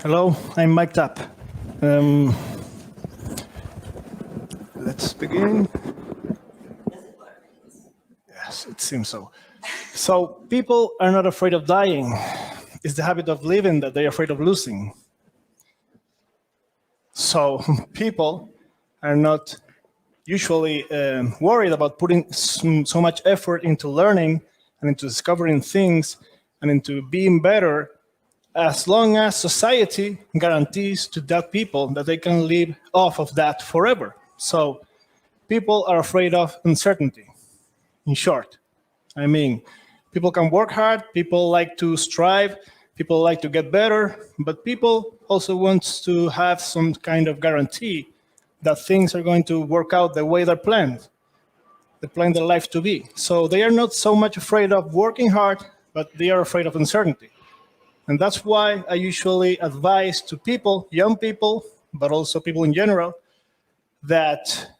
Hello, I'm mic'd up. Let's begin. Yes, it seems so. So people are not afraid of dying. It's the habit of living that they're afraid of losing. So people are not usually worried about putting so much effort into learning and into discovering things and into being better, as long as society guarantees to that people that they can live off of that forever. So people are afraid of uncertainty, in short. I mean, people can work hard, people like to strive, people like to get better, but people also want to have some kind of guarantee that things are going to work out the way they're planned. They plan their life to be. So they are not so much afraid of working hard, but they are afraid of uncertainty. And that's why I usually advise to people, young people, but also people in general, that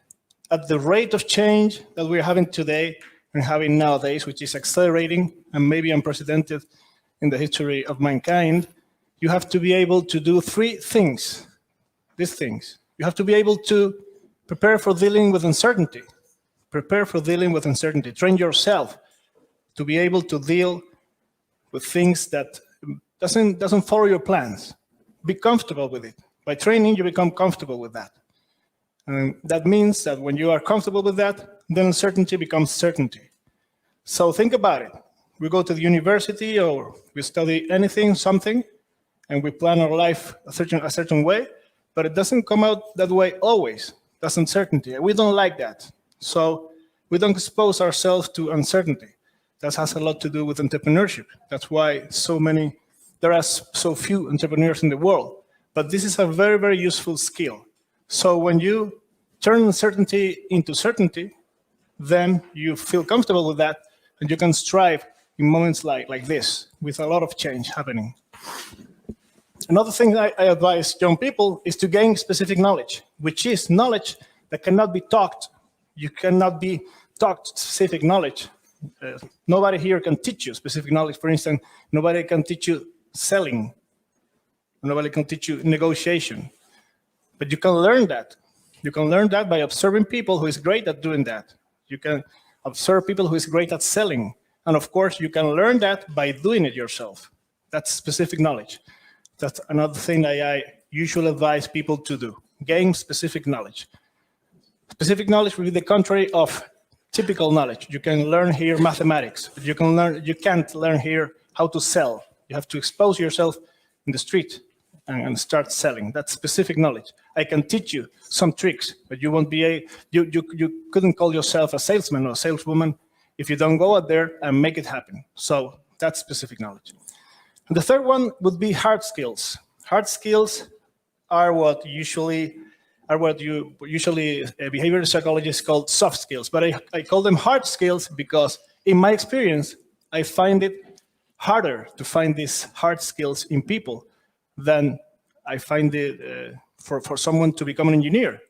at the rate of change that we're having today and having nowadays, which is accelerating and maybe unprecedented in the history of mankind, you have to be able to do three things, these things. You have to be able to prepare for dealing with uncertainty. Prepare for dealing with uncertainty. Train yourself to be able to deal with things that doesn't follow your plans. Be comfortable with it. By training, you become comfortable with that. And that means that when you are comfortable with that, then uncertainty becomes certainty. So think about it. We go to the university or we study anything, something, and we plan our life a certain way, but it doesn't come out that way always. That's uncertainty. We don't like that. So we don't expose ourselves to uncertainty. That has a lot to do with entrepreneurship. That's why there are so few entrepreneurs in the world. But this is a very, very useful skill. So when you turn uncertainty into certainty, then you feel comfortable with that, and you can strive in moments like this, with a lot of change happening. Another thing I advise young people is to gain specific knowledge, which is knowledge that cannot be taught. You cannot be taught specific knowledge. Nobody here can teach you specific knowledge. For instance, nobody can teach you selling. Nobody can teach you negotiation. But you can learn that. You can learn that by observing people who is great at doing that. You can observe people who is great at selling. And of course, you can learn that by doing it yourself. That's specific knowledge. That's another thing that I usually advise people to do. Gain specific knowledge. Specific knowledge will be the contrary of typical knowledge. You can learn here mathematics, but you can't learn here how to sell. You have to expose yourself in the street and start selling. That's specific knowledge. I can teach you some tricks, but you won't be you couldn't call yourself a salesman or a saleswoman if you don't go out there and make it happen. So that's specific knowledge. And the third one would be hard skills. Hard skills are what usually behavioral psychologists call soft skills, but I call them hard skills because in my experience, I find it harder to find these hard skills in people than I find it for someone to become an engineer.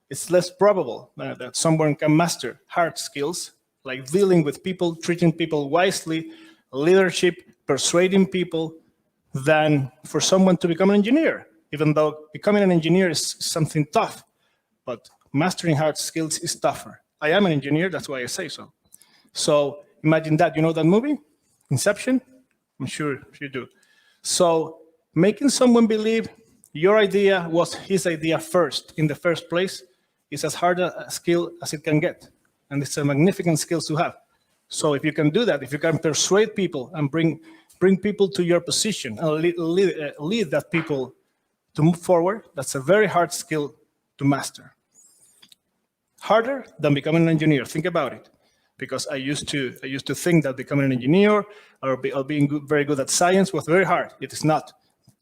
It's less probable that someone can master hard skills, like dealing with people, treating people wisely, leadership, persuading people, than for someone to become an engineer. Even though becoming an engineer is something tough, but mastering hard skills is tougher. I am an engineer, that's why I say so. So imagine that, you know that movie, Inception? I'm sure you do. So making someone believe your idea was his idea first, in the first place, is as hard a skill as it can get. And it's a magnificent skill to have. So if you can do that, if you can persuade people and bring people to your position and lead that people to move forward, that's a very hard skill to master. Harder than becoming an engineer. Think about it, because I used to think that becoming an engineer or being very good at science was very hard. It is not.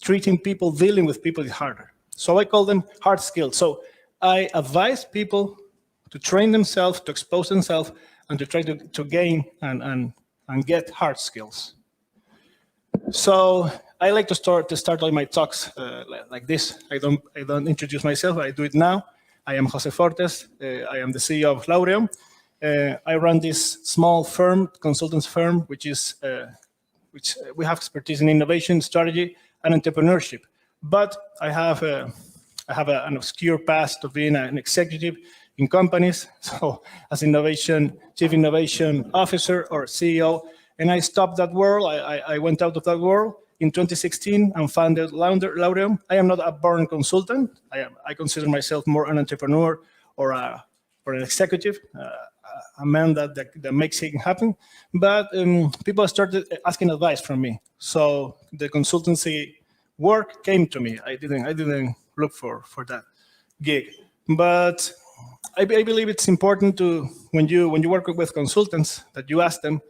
Treating people, dealing with people is harder. So I call them hard skills. So I advise people to train themselves, to expose themselves, and to try to gain and get hard skills. So I like to start all my talks like this. I don't introduce myself. I do it now. I am José Fortes. I am the CEO of Laureum. I run this small firm, consultants firm, which which we have expertise in innovation, strategy, and entrepreneurship. But I have an obscure past of being an executive in companies, so as chief innovation officer or CEO, and I stopped that world. I went out of that world in 2016 and founded Laureum. I am not a born consultant. I consider myself more an entrepreneur or an executive, a man that makes it happen. But people started asking advice from me, so the consultancy work came to me. I didn't look for that gig, but I believe it's important to when you work with consultants that you ask them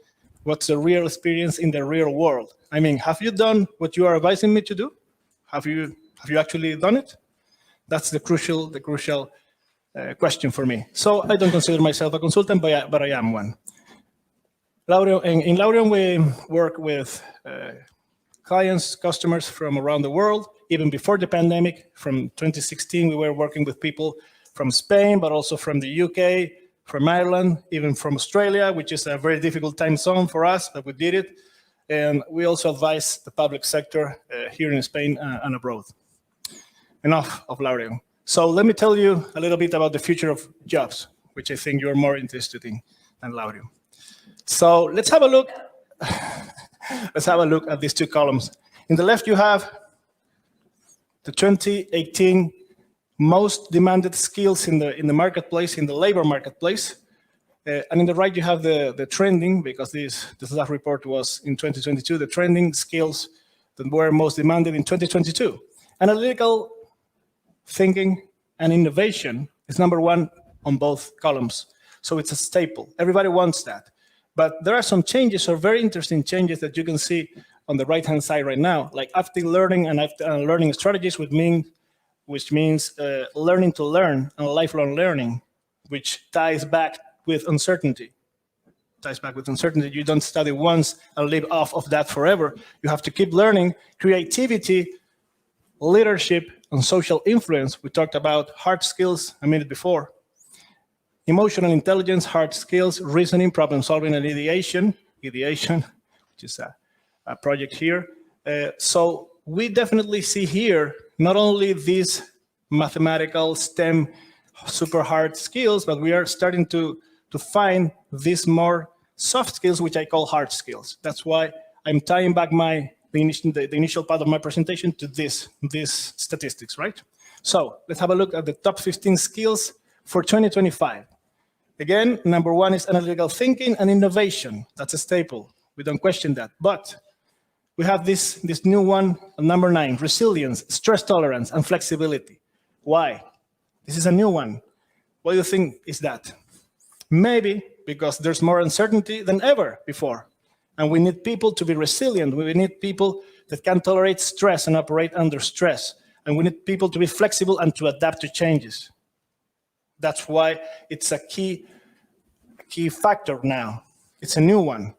what's the real experience in the real world. I mean, have you done what you are advising me to do? Have you actually done it? That's the crucial question for me. So I don't consider myself a consultant, but I am one. In Laureum, we work with clients, customers from around the world. Even before the pandemic, from 2016, we were working with people from Spain, but also from the UK, from Ireland, even from Australia, which is a very difficult time zone for us, but we did it. And we also advise the public sector here in Spain and abroad. Enough of Laureum. So let me tell you a little bit about the future of jobs, which I think you're more interested in than Laureum. So let's have a look. Let's have a look at these two columns. In the left, you have the 2018 most demanded skills in the marketplace, in the labor marketplace. And in the right, you have the trending, because this last report was in 2022, the trending skills that were most demanded in 2022. Analytical thinking and innovation is number one on both columns. So it's a staple. Everybody wants that. But there are some changes, or very interesting changes, that you can see on the right-hand side right now, like active learning and learning strategies, which means learning to learn and lifelong learning, which ties back with uncertainty. You don't study once and live off of that forever. You have to keep learning. Creativity, leadership, and social influence. We talked about hard skills a minute before. Emotional intelligence, hard skills, reasoning, problem solving, and ideation, which is a project here. So we definitely see here not only these mathematical STEM super hard skills, but we are starting to find these more soft skills, which I call hard skills. That's why I'm tying back the initial part of my presentation to these statistics, right? So let's have a look at the top 15 skills for 2025. Again, number one is analytical thinking and innovation. That's a staple. We don't question that. But we have this new one, number 9, resilience, stress tolerance, and flexibility. Why? This is a new one. What do you think is that? Maybe because there's more uncertainty than ever before. And we need people to be resilient. We need people that can tolerate stress and operate under stress. And we need people to be flexible and to adapt to changes. That's why it's a key factor now. It's a new one.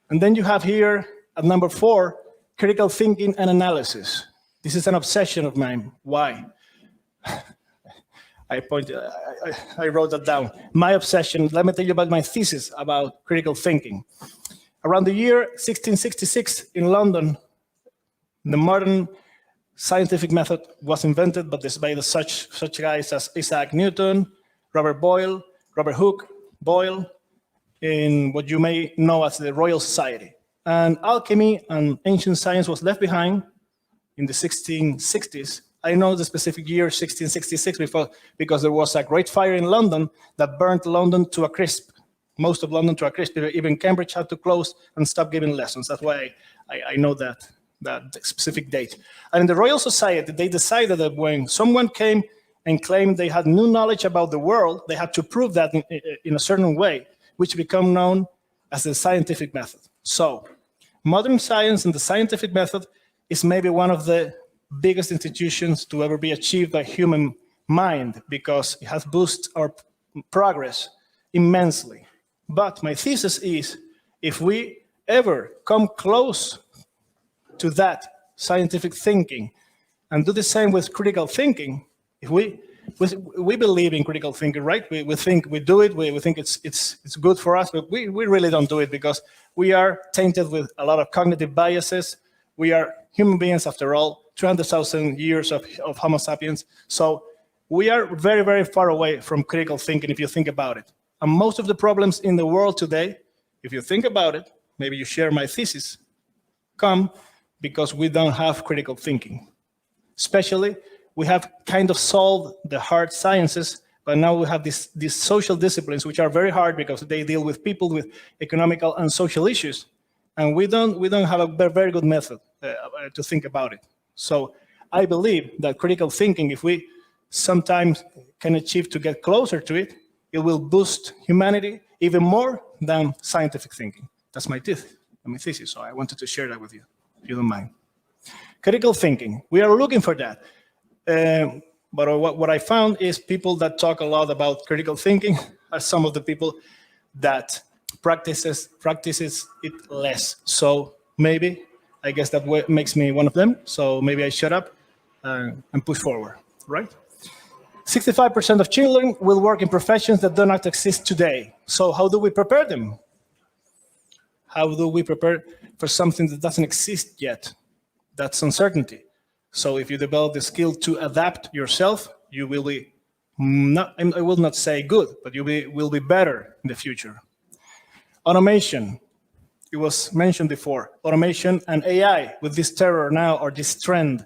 And then you have here at number 4, critical thinking and analysis. This is an obsession of mine. Why? I wrote that down. My obsession, let me tell you about my thesis about critical thinking. Around the year 1666 in London, the modern scientific method was invented, but this by such guys as Isaac Newton, Robert Hooke, Boyle, in what you may know as the Royal Society. And alchemy and ancient science was left behind in the 1660s. I know the specific year, 1666, because there was a great fire in London that burnt London to a crisp. Most of London to a crisp. Even Cambridge had to close and stop giving lessons. That's why I know that specific date. And in the Royal Society, they decided that when someone came and claimed they had new knowledge about the world, they had to prove that in a certain way, which became known as the scientific method. So modern science and the scientific method is maybe one of the biggest institutions to ever be achieved by human mind, because it has boosted our progress immensely. But my thesis is, if we ever come close to that scientific thinking and do the same with critical thinking, if we we believe in critical thinking, right? We think we do it. We think it's good for us, but we really don't do it because we are tainted with a lot of cognitive biases. We are human beings after all, 200,000 years of Homo sapiens. So we are very, very far away from critical thinking if you think about it. And most of the problems in the world today, if you think about it, maybe you share my thesis, come because we don't have critical thinking. Especially, we have kind of solved the hard sciences, but now we have these social disciplines, which are very hard because they deal with people with economical and social issues. And we don't have a very good method to think about it. So I believe that critical thinking, if we sometimes can achieve to get closer to it, it will boost humanity even more than scientific thinking. That's my thesis, so I wanted to share that with you, if you don't mind. Critical thinking, we are looking for that. But what I found is people that talk a lot about critical thinking are some of the people that practices it less. So maybe, I guess that makes me one of them. So maybe I shut up and push forward, right? 65% of children will work in professions that do not exist today. So how do we prepare them? How do we prepare for something that doesn't exist yet? That's uncertainty. So if you develop the skill to adapt yourself, you will be not, I will not say good, but you will be better in the future. Automation, it was mentioned before, automation and AI with this terror now, or this trend,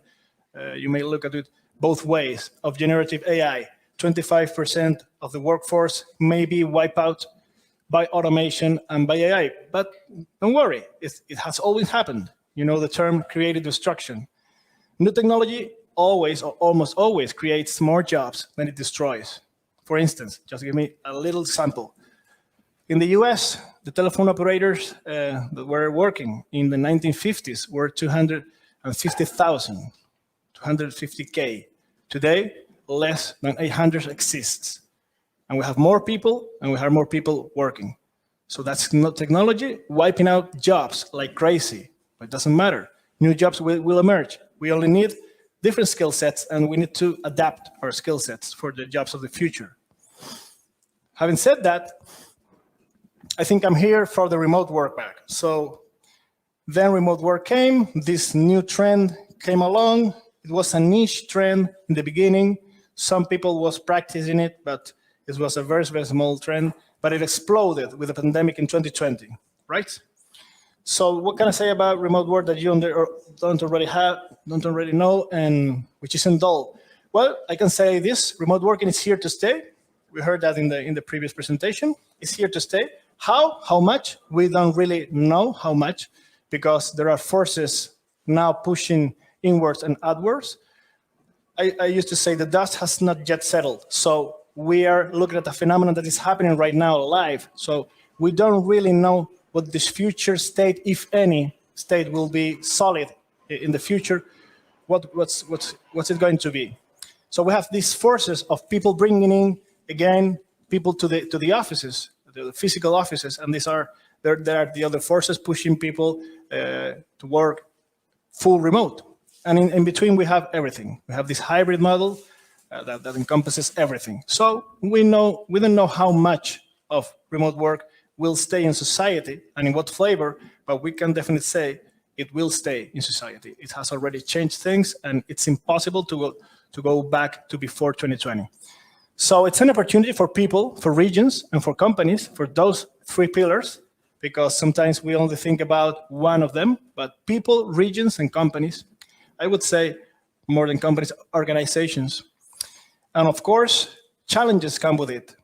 you may look at it both ways, of generative AI. 25% of the workforce may be wiped out by automation and by AI. But don't worry, it has always happened. You know the term creative destruction. New technology always or almost always creates more jobs than it destroys. For instance, just give me a little sample. In the US, the telephone operators that were working in the 1950s were 250,000, 250K. Today, less than 800 exists. And we have more people, and we have more people working. So that's not technology wiping out jobs like crazy. But it doesn't matter. New jobs will emerge. We only need different skill sets, and we need to adapt our skill sets for the jobs of the future. Having said that, I think I'm here for the remote work back. So then remote work came, this new trend came along. It was a niche trend in the beginning. Some people was practicing it, but it was a very, very small trend, but it exploded with the pandemic in 2020, right? So what can I say about remote work that you don't already know, and which isn't dull? Well, I can say this: remote working is here to stay. We heard that in the previous presentation. It's here to stay. How much? We don't really know how much, because there are forces now pushing inwards and outwards. I used to say the dust has not yet settled. So we are looking at a phenomenon that is happening right now live. So we don't really know what this future state, if any state, will be solid in the future. What's it going to be? So we have these forces of people bringing in, again, people to the offices, the physical offices, and there are the other forces pushing people to work full remote. And in between, we have everything. We have this hybrid model that encompasses everything. So we don't know how much of remote work will stay in society and in what flavor, but we can definitely say it will stay in society. It has already changed things, and it's impossible to go back to before 2020. So it's an opportunity for people, for regions, and for companies, for those three pillars, because sometimes we only think about one of them, but people, regions, and companies, I would say more than companies, organizations. And of course, challenges come with it.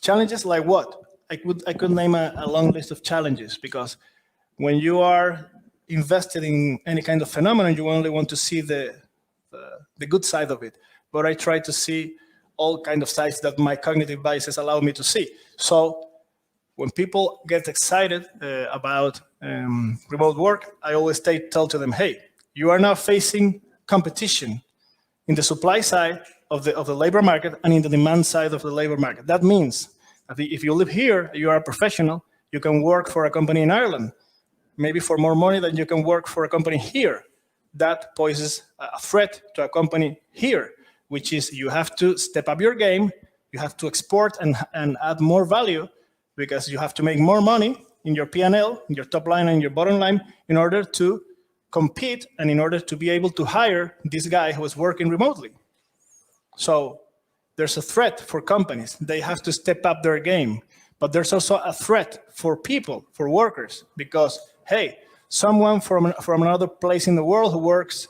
Challenges like what? I could name a long list of challenges, because when you are invested in any kind of phenomenon, you only want to see the good side of it. But I try to see all kind of sides that my cognitive biases allow me to see. So when people get excited about remote work, I always tell to them, hey, you are now facing competition in the supply side of the labor market and in the demand side of the labor market. That means that if you live here, you are a professional, you can work for a company in Ireland, maybe for more money than you can work for a company here. That poses a threat to a company here. which is you have to step up your game, you have to export and add more value, because you have to make more money in your P&L, in your top line and your bottom line, in order to compete and in order to be able to hire this guy who is working remotely. So there's a threat for companies. They have to step up their game. But there's also a threat for people, for workers, because, hey, someone from another place in the world who works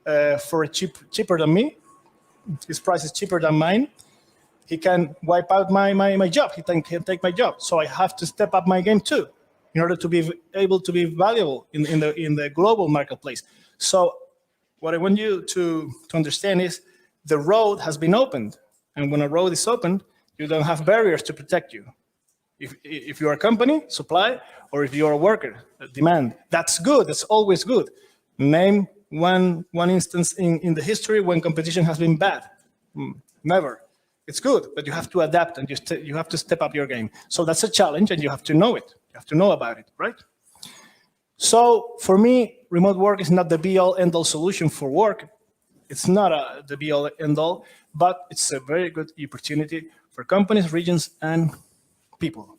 for cheaper than me, his price is cheaper than mine, he can wipe out my job. He can take my job. So I have to step up my game too, in order to be able to be valuable in the global marketplace. So what I want you to understand is the road has been opened. And when a road is opened, you don't have barriers to protect you. If you're a company, supply, or if you're a worker, demand, that's good. That's always good. Name one instance in the history when competition has been bad. Never. It's good, but you have to adapt and you have to step up your game. So that's a challenge, and you have to know it. You have to know about it, right? So for me, remote work is not the be-all, end-all solution for work. It's not the be-all, end-all, but it's a very good opportunity for companies, regions, and people.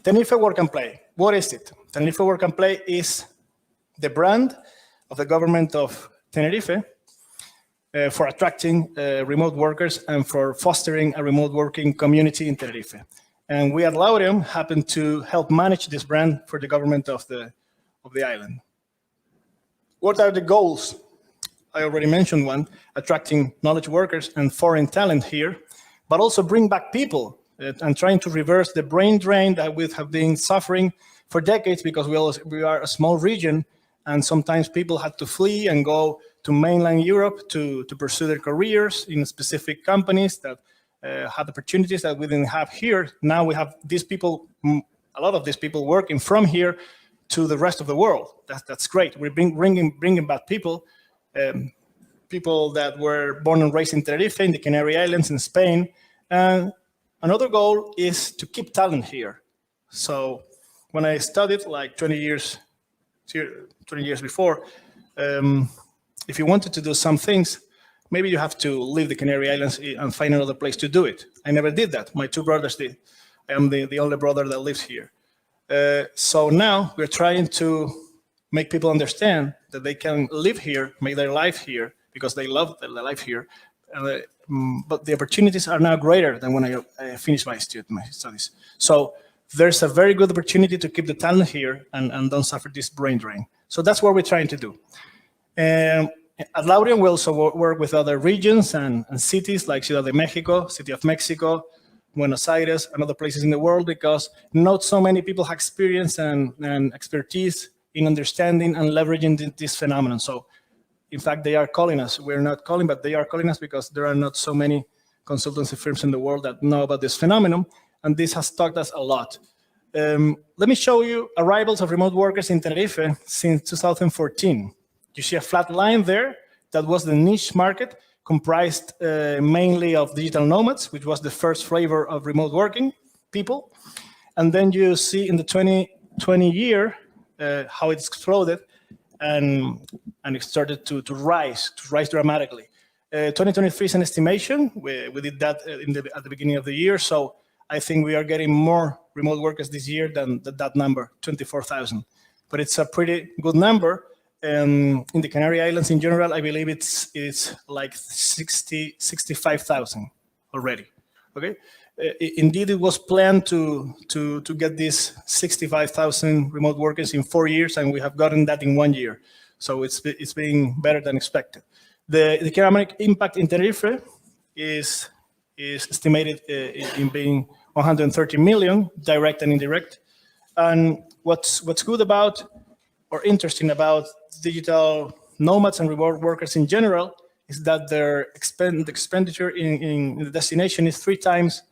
Tenerife Work and Play. What is it? Tenerife Work and Play is the brand of the government of Tenerife for attracting remote workers and for fostering a remote working community in Tenerife. And we at Laureum happen to help manage this brand for the government of the island. What are the goals? I already mentioned one, attracting knowledge workers and foreign talent here, but also bring back people and trying to reverse the brain drain that we have been suffering for decades, because we are a small region, and sometimes people had to flee and go to mainland Europe to pursue their careers in specific companies that had opportunities that we didn't have here. Now we have these people, a lot of these people working from here to the rest of the world. That's great. We're bringing back people, people that were born and raised in Tenerife, in the Canary Islands, in Spain. And another goal is to keep talent here. So when I studied like 20 years before, if you wanted to do some things, maybe you have to leave the Canary Islands and find another place to do it. I never did that. My two brothers did. I am the only brother that lives here. So now we're trying to make people understand that they can live here, make their life here, because they love their life here. But the opportunities are now greater than when I finished my studies. So there's a very good opportunity to keep the talent here and don't suffer this brain drain. So that's what we're trying to do. At Laureum, we also work with other regions and cities like Ciudad de Mexico, City of Mexico, Buenos Aires, and other places in the world, because not so many people have experience and expertise in understanding and leveraging this phenomenon. So in fact, they are calling us. We're not calling, but they are calling us because there are not so many consultancy firms in the world that know about this phenomenon, and this has taught us a lot. Let me show you arrivals of remote workers in Tenerife since 2014. You see a flat line there. That was the niche market, comprised mainly of digital nomads, which was the first flavor of remote working people. And then you see in the 2020 year how it's exploded, and it started to rise dramatically. 2023 is an estimation. We did that at the beginning of the year, so I think we are getting more remote workers this year than that number, 24,000. But it's a pretty good number. In the Canary Islands in general, I believe it's like 65,000 already. Okay, indeed, it was planned to get these 65,000 remote workers in 4 years, and we have gotten that in 1 year. So it's being better than expected. The economic impact in Tenerife is estimated in being 130 million, direct and indirect. And what's good about or interesting about digital nomads and remote workers in general is that their expenditure in the destination is 3 times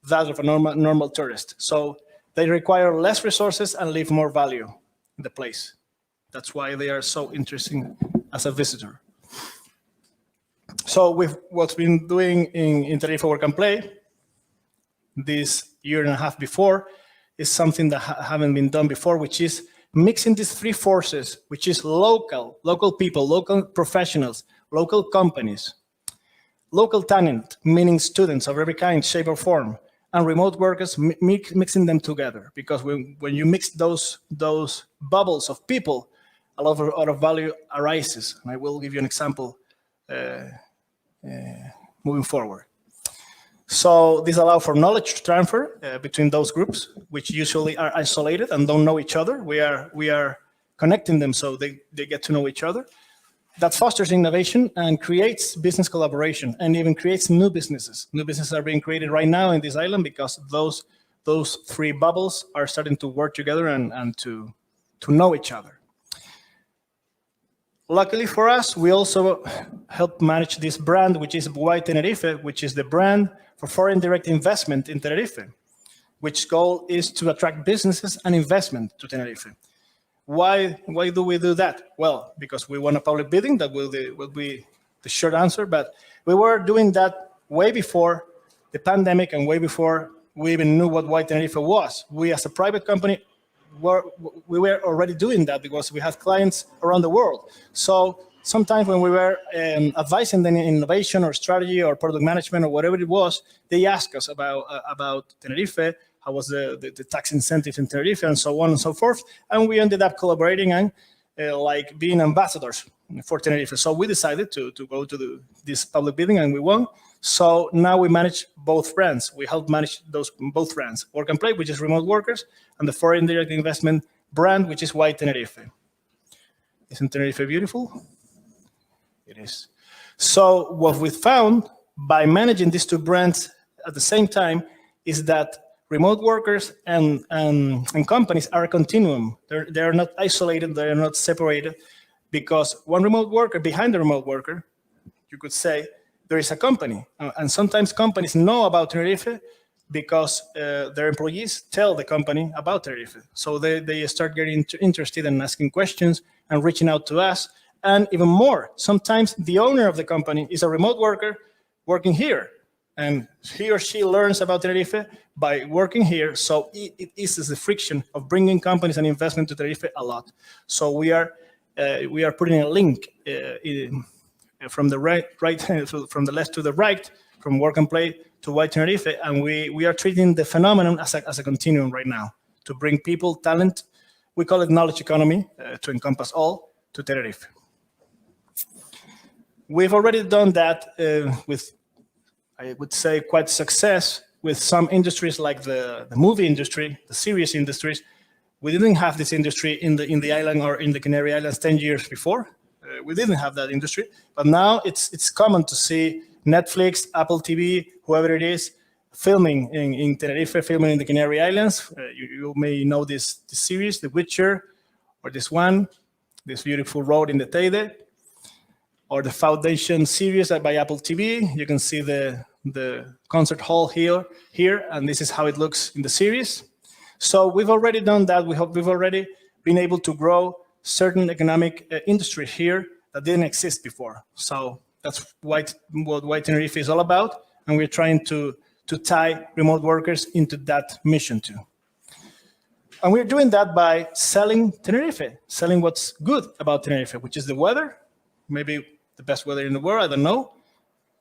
that of a normal tourist. So they require less resources and leave more value in the place. That's why they are so interesting as a visitor. So with what's been doing in Tenerife Work and Play this year and a half before is something that haven't been done before, which is mixing these 3 forces, which is local people, local professionals, local companies, local talent, meaning students of every kind, shape, or form, and remote workers, mixing them together. Because when you mix those bubbles of people, a lot of value arises. And I will give you an example moving forward. So this allows for knowledge transfer between those groups, which usually are isolated and don't know each other. We are connecting them so they get to know each other. That fosters innovation and creates business collaboration and even creates new businesses. New businesses are being created right now in this island because those three bubbles are starting to work together and to know each other. Luckily for us, we also help manage this brand, which is Why Tenerife, which is the brand for foreign direct investment in Tenerife, which goal is to attract businesses and investment to Tenerife. Why do we do that? Well, because we want a public bidding. That will be the short answer. But we were doing that way before the pandemic and way before we even knew what Why Tenerife was. We, as a private company, we were already doing that because we have clients around the world. So sometimes when we were advising them in innovation or strategy or product management or whatever it was, they asked us about Tenerife, how was the tax incentives in Tenerife, and so on and so forth. And we ended up collaborating and like being ambassadors for Tenerife. So we decided to go to this public bidding, and we won. So now we manage both brands. We help manage both brands, Work and Play, which is remote workers, and the foreign direct investment brand, which is Why Tenerife. Isn't Tenerife beautiful? It is. So what we found by managing these two brands at the same time is that remote workers and companies are a continuum. They're not isolated, they're not separated, because one remote worker, behind the remote worker, you could say, there is a company. And sometimes companies know about Tenerife because their employees tell the company about Tenerife. So they start getting interested and asking questions and reaching out to us. And even more, sometimes the owner of the company is a remote worker working here. And he or she learns about Tenerife by working here. So it eases the friction of bringing companies and investment to Tenerife a lot. So we are putting a link from the from the left to the right, from Work and Play to Why Tenerife, and we are treating the phenomenon as a continuum right now to bring people, talent. We call it knowledge economy to encompass all to Tenerife. We've already done that with, I would say, quite success with some industries like the movie industry, the series industries. We didn't have this industry in the island or in the Canary Islands 10 years before. We didn't have that industry, but now it's common to see Netflix, Apple TV, whoever it is, filming in Tenerife, filming in the Canary Islands. You may know this series, The Witcher, or this beautiful road in the Teide, or the Foundation series by Apple TV. You can see the concert hall here, and this is how it looks in the series. So we've already done that. We've already been able to grow certain economic industry here that didn't exist before. So that's what Why Tenerife is all about, and we're trying to tie remote workers into that mission too. And we're doing that by selling Tenerife, selling what's good about Tenerife, which is the weather, maybe the best weather in the world, I don't know.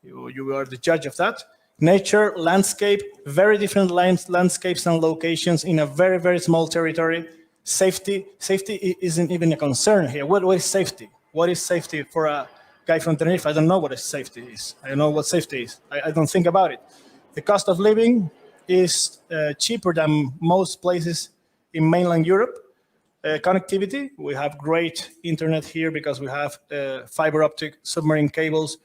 You are the judge of that. Nature, landscape, very different landscapes and locations in a very, very small territory. Safety isn't even a concern here. What is safety? What is safety for a guy from Tenerife? I don't know what safety is. I don't know what safety is. I don't think about it. The cost of living is cheaper than most places in mainland Europe. Connectivity, we have great internet here because we have fiber optic submarine cables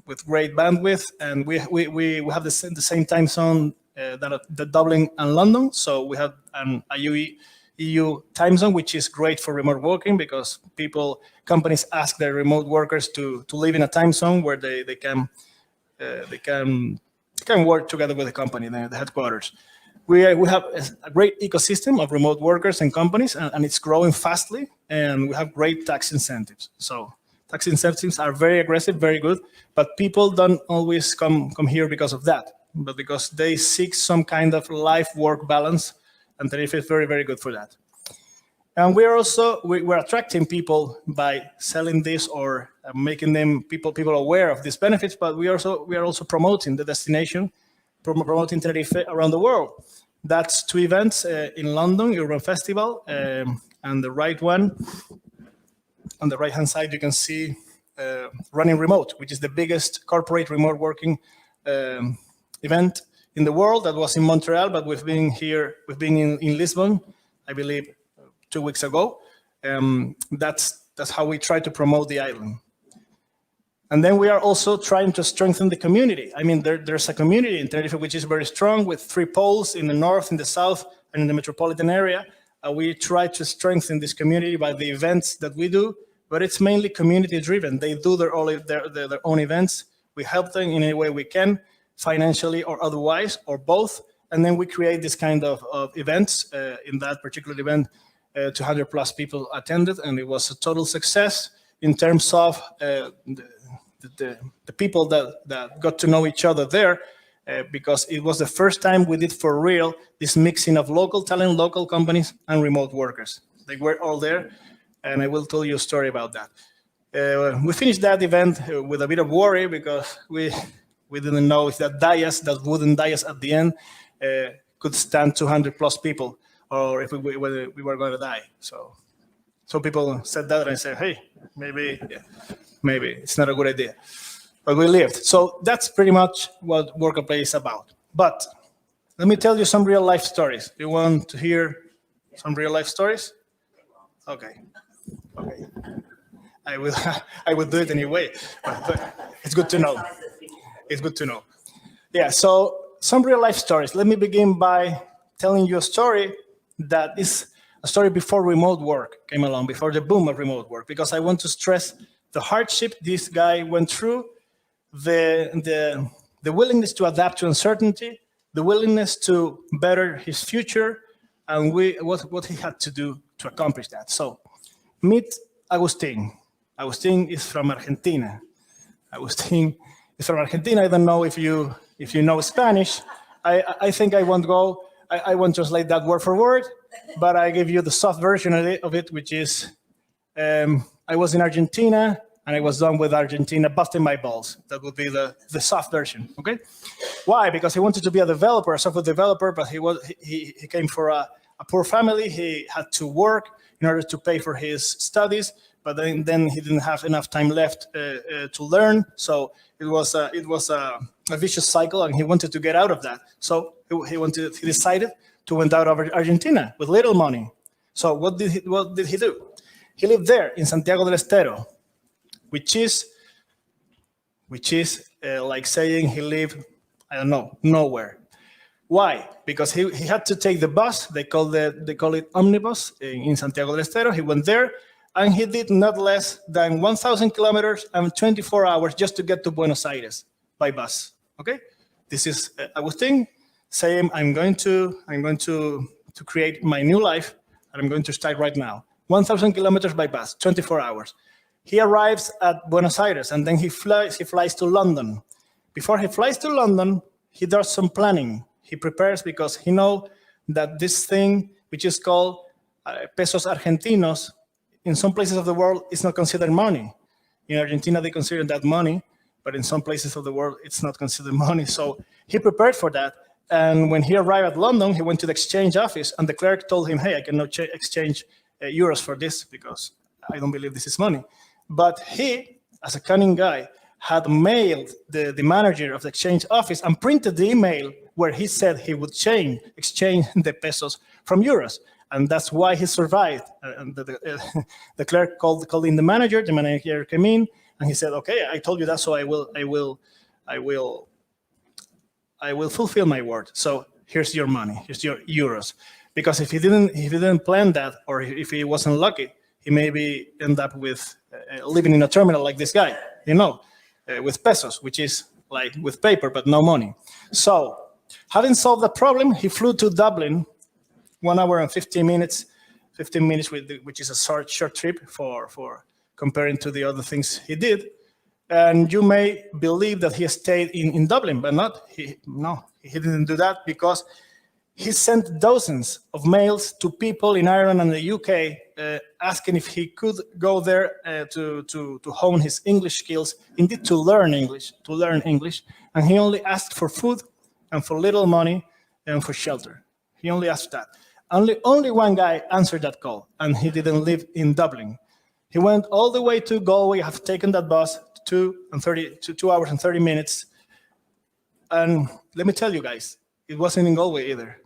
with great bandwidth, and we have the same time zone that Dublin and London. So we have a EU time zone, which is great for remote working because companies ask their remote workers to live in a time zone where they can work together with the company, the headquarters. We have a great ecosystem of remote workers and companies, and it's growing fastly, and we have great tax incentives. So tax incentives are very aggressive, very good, but people don't always come here because of that, but because they seek some kind of life-work balance, and Tenerife is very, very good for that. And we're attracting people by selling this or making them people aware of these benefits. But we are also promoting the destination, promoting Tenerife around the world. That's 2 events in London, Urban Festival, and the right one on the right hand side you can see Running Remote, which is the biggest corporate remote working event in the world. That was in Montreal, but we've been in Lisbon, I believe, 2 weeks ago. That's how we try to promote the island. And then we are also trying to strengthen the community. I mean, there's a community in Tenerife which is very strong with 3 poles in the north, in the south, and in the metropolitan area. We try to strengthen this community by the events that we do, but it's mainly community driven. They do their own events. We help them in any way we can, financially or otherwise, or both. And then we create this kind of events. In that particular event, 200 plus people attended, and it was a total success in terms of the people that got to know each other there, because it was the first time we did for real this mixing of local talent, local companies, and remote workers. They were all there, and I will tell you a story about that. We finished that event with a bit of worry because we didn't know if that wooden dais at the end could stand 200 plus people, or if we were going to die. So people said that, and I said, hey, maybe it's not a good idea. But we lived. So that's pretty much what Workaplay is about. But let me tell you some real life stories. Do you want to hear some real life stories? Okay. I will do it anyway. But it's good to know. It's good to know. Yeah, so some real life stories. Let me begin by telling you a story that is a story before remote work came along, before the boom of remote work, because I want to stress the hardship this guy went through, the willingness to adapt to uncertainty, the willingness to better his future, and what he had to do to accomplish that. So meet Agustin. Agustin is from Argentina. Agustin is from Argentina. I don't know if you know Spanish. I think I won't go. I won't translate that word for word, but I give you the soft version of it, which is I was in Argentina and I was done with Argentina busting my balls. That would be the soft version. Okay, why? Because he wanted to be a developer, a software developer, but he came from a poor family. He had to work in order to pay for his studies, but then he didn't have enough time left to learn. So it was a vicious cycle, and he wanted to get out of that. So he decided to went out of Argentina with little money. So what did he do? He lived there in Santiago del Estero, which is like saying he lived, I don't know, nowhere. Why? Because he had to take the bus. They call it omnibus in Santiago del Estero. He went there, and he did not less than 1,000 kilometers and 24 hours just to get to Buenos Aires by bus. Okay, this is Agustin saying, I'm going to create my new life, and I'm going to start right now. 1,000 kilometers by bus, 24 hours. He arrives at Buenos Aires, and then he flies to London. Before he flies to London, he does some planning. He prepares because he knows that this thing, which is called pesos argentinos, in some places of the world, it's not considered money. In Argentina, they consider that money, but in some places of the world, it's not considered money. So he prepared for that. And when he arrived at London, he went to the exchange office, and the clerk told him, hey, I cannot exchange euros for this because I don't believe this is money. But he, as a cunning guy, had mailed the manager of the exchange office and printed the email where he said he would exchange the pesos from euros. And that's why he survived. And the clerk called in the manager came in, and he said, okay, I told you that, so I will fulfill my word. So here's your money, here's your euros. Because if he didn't plan that, or if he wasn't lucky, he maybe end up with living in a terminal like this guy, with pesos, which is like with paper, but no money. So having solved the problem, he flew to Dublin, 1 hour and 15 minutes, which is a short trip for comparing to the other things he did. And you may believe that he stayed in Dublin, but he didn't do that, because he sent dozens of mails to people in Ireland and the UK asking if he could go there to hone his English skills, indeed to learn English, and he only asked for food and for little money and for shelter. He only asked that. Only one guy answered that call, and he didn't live in Dublin. He went all the way to Galway, have taken that bus, 2 hours and 30 minutes. And let me tell you guys, it wasn't in Galway either.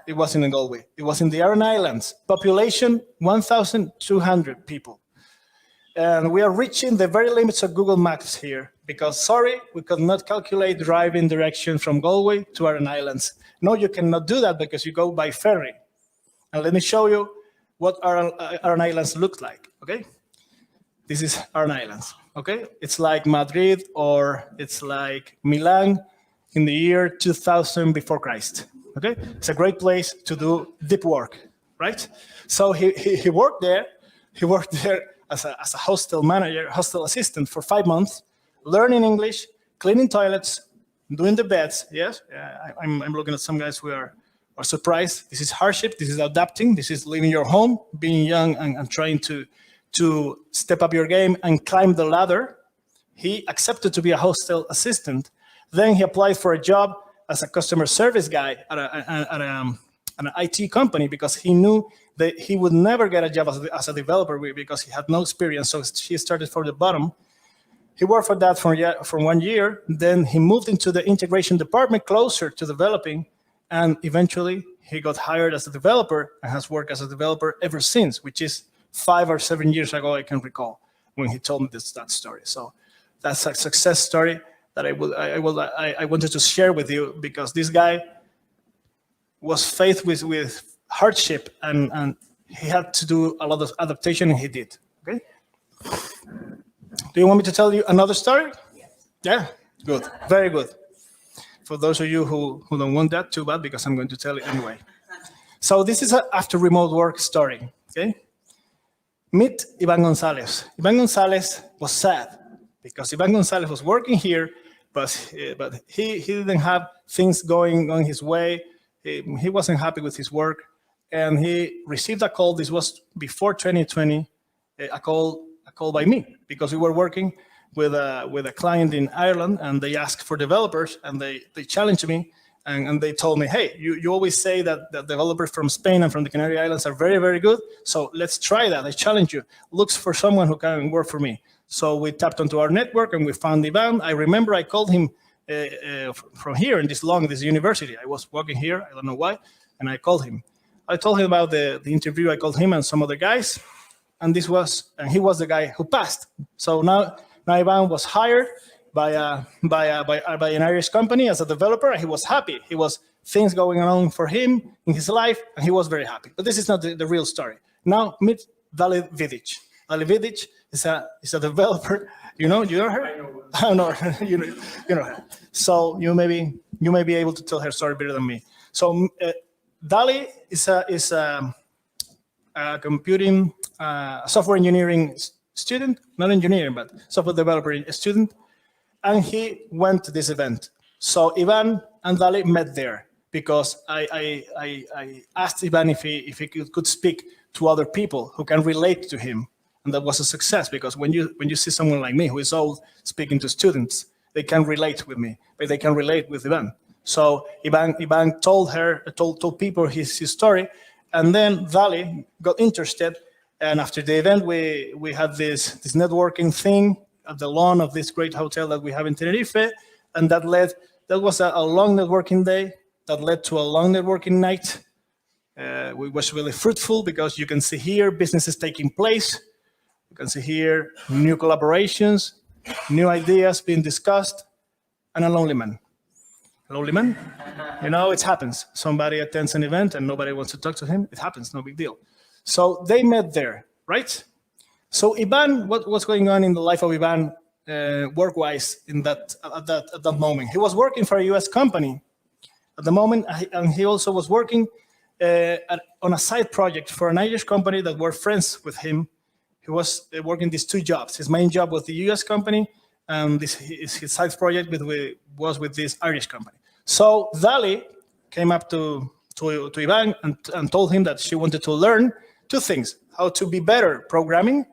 It wasn't in Galway. It was in the Aran Islands. Population, 1,200 people. And we are reaching the very limits of Google Maps here because, sorry, we could not calculate driving direction from Galway to Aran Islands. No, you cannot do that because you go by ferry. And let me show you what Aran Islands look like, okay? This is Aran Islands, okay? It's like Madrid or it's like Milan in the year 2000 before Christ, okay? It's a great place to do deep work, right? So he worked there. He worked there as a hostel manager, hostel assistant for 5 months, learning English, cleaning toilets, doing the beds, yes? I'm looking at some guys who are surprised. This is hardship, this is adapting, this is leaving your home, being young and trying to step up your game and climb the ladder. He accepted to be a hostel assistant. Then he applied for a job as a customer service guy at an IT company because he knew that he would never get a job as a developer because he had no experience. So he started from the bottom. He worked for that for 1 year. Then he moved into the integration department closer to developing. And eventually he got hired as a developer and has worked as a developer ever since, which is 5 or 7 years ago, I can recall, when he told me that story. So that's a success story that I wanted to share with you because this guy was faced with hardship and he had to do a lot of adaptation, and he did. Okay. Do you want me to tell you another story? Yes. Yeah. Good. Very good. For those of you who don't want that, too bad, because I'm going to tell it anyway. So this is after remote work story. Okay. Meet Ivan Gonzalez. Ivan Gonzalez was sad because Ivan Gonzalez was working here, but he didn't have things going on his way. He wasn't happy with his work, and he received a call. This was before 2020, a call by me because we were working with a client in Ireland, and they asked for developers, and they challenged me, and they told me, hey, you always say that the developers from Spain and from the Canary Islands are very, very good, so let's try that. I challenge you. Look for someone who can work for me. So we tapped onto our network, and we found Ivan. I remember I called him from here in this university. I was working here, I don't know why, and I called him. I told him about the interview. I called him and some other guys, and he was the guy who passed. So now Ivan was hired by an Irish company as a developer, and he was happy. He was things going on for him in his life, and he was very happy. But this is not the real story. Now meet Dali Vidic. Dali Vidic is a developer. You know her? I know her. you know her. So you may be able to tell her story better than me. So Dali is a computing software engineering student, not engineering, but software developer student, and he went to this event. So Ivan and Dali met there because I asked Ivan if he could speak to other people who can relate to him, and that was a success because when you see someone like me who is old speaking to students, they can relate with me, but they can relate with Ivan. So Ivan told people his story, and then Dali got interested. And after the event, we had this networking thing at the lawn of this great hotel that we have in Tenerife, and that was a long networking day that led to a long networking night. It was really fruitful because you can see here businesses taking place. You can see here new collaborations, new ideas being discussed, and a lonely man. A lonely man? You know, it happens. Somebody attends an event and nobody wants to talk to him. It happens, no big deal. So they met there, right? So Ivan, what's going on in the life of Ivan work-wise at that moment? He was working for a US company at the moment, and he also was working on a side project for an Irish company that were friends with him. He was working these 2 jobs. His main job was the US company, and his side project was with this Irish company. So Dali came up to Ivan and told him that she wanted to learn 2 things: how to be better programming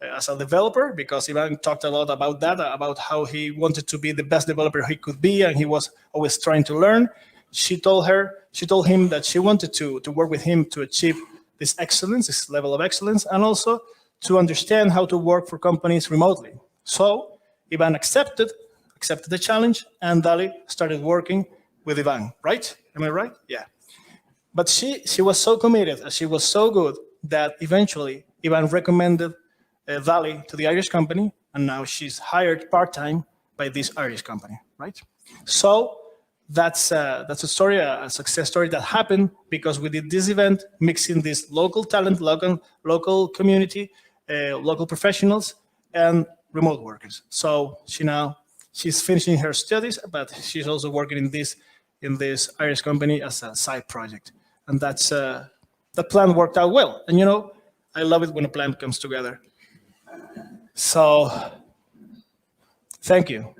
as a developer, because Ivan talked a lot about that, about how he wanted to be the best developer he could be, and he was always trying to learn. She told him that she wanted to work with him to achieve this excellence, this level of excellence, and also to understand how to work for companies remotely. So Ivan accepted the challenge, and Dali started working with Ivan, right? Am I right? Yeah. But she was so committed and she was so good that eventually Ivan recommended Dali to the Irish company, and now she's hired part-time by this Irish company, right? So that's a story, a success story that happened because we did this event mixing this local talent, local community, local professionals, and remote workers. So she's finishing her studies, but she's also working in this Irish company as a side project, and that plan worked out well. And I love it when a plan comes together. So, thank you.